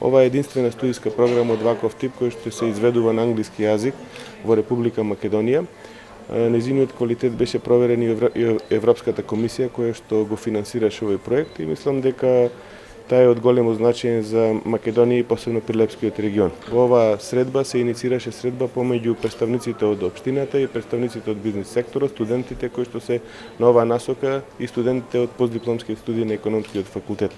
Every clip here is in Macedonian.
Ова е единствена студиска програма од ваков тип кој што се изведува на англиски јазик во Република Македонија. Незиниот квалитет беше проверен и Европската комисија која што го финансираше овој проект и мислам дека таа е од големо значење за Македонија и посебно Прилепскиот регион. Во оваа средба се иницираше средба помеѓу представниците од општината и представниците од бизнис секторот, студентите кои што се на оваа насока и студентите од постдипломскиот студии на економскиот факултет.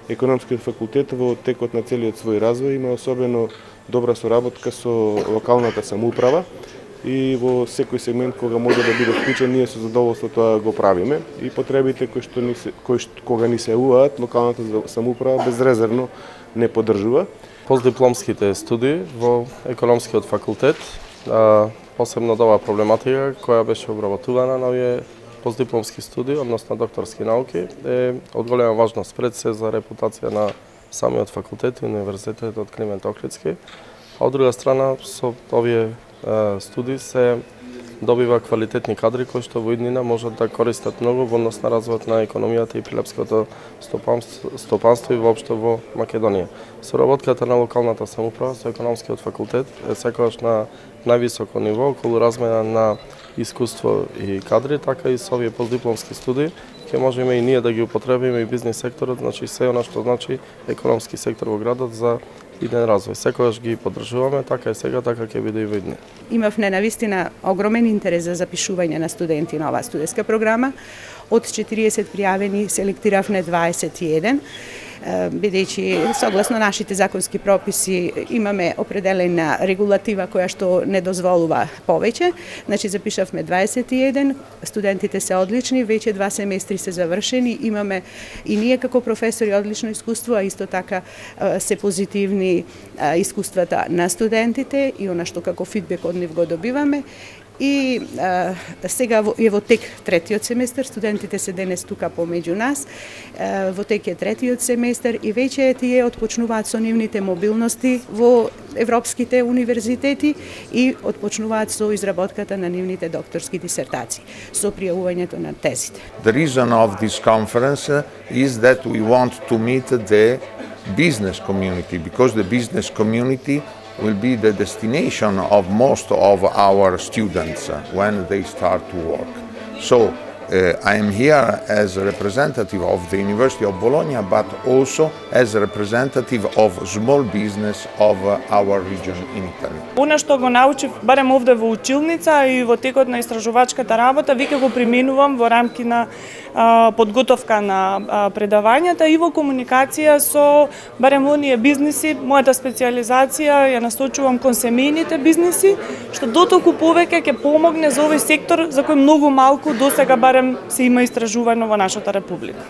Економскиот факултет во текот на целиот свој развој има особено добра соработка со локалната самоуправа и во секој сегмент кога може да биде вклучен, ние со задоволство тоа го правиме и потребите кога ни се јавуваат, локалната самоуправа безрезервно не поддржува. Постдипломските студии во економскиот факултет, посебно оваа проблематика која беше обработувана на овие постдипломски студии, односно докторски науки, е од голема важност пред се за репутација на самиот факултет и универзитетот Климент Охридски, а од друга страна со овие студии се добива квалитетни кадри кои што во иднина можат да користат многу во однос на развојот на економијата и прилепското стопанство и воопшто во Македонија. Соработката на локалната самоуправа со економскиот факултет е секогаш на највисоко ниво, околу размена на искуство и кадри, така и со овие постдипломски студии ќе можеме и ние да ги употребиме и бизнис секторот, значи се она што значи економски сектор во градот за иден развој. Секогаш ги поддржуваме, така и сега, така ќе биде и во иднина. Имавме навистина огромен интерес за запишување на студенти на оваа студентска програма. Од 40 пријавени селектиравме 21, бидејќи согласно нашите законски прописи имаме определена регулатива која што не дозволува повеќе. Значи запишавме 21, студентите се одлични, веќе 2 семестри се завршени, имаме и ние како професори одлично искуство, а исто така се позитивни искуствата на студентите и она што како фидбек од нив го добиваме. И сега е во тек третиот семестар, студентите се денес тука помеѓу нас, во тек е третиот семестар и веќе тие отпочнуваат со нивните мобилности во европските универзитети и отпочнуваат со изработката на нивните докторски дисертации, со пријавувањето на тезите. The reason of this conference is that we want to meet the business community, because the business community will be the destination of most of our students when they start to work. So I am here as a representative of the University of Bologna, but also as a representative of small business of our region in Italy. Она што го научив барем овде во училница и во текот на истражувачката работа, веќе го применувам во рамки на подготовка на предавањата и во комуникација со барем оние бизниси. Мојата специјализација ја насочувам кон семејните бизниси, што дотолку повеќе ќе помогне за овој сектор за кој многу малку досега барем се има истражувано во нашата република.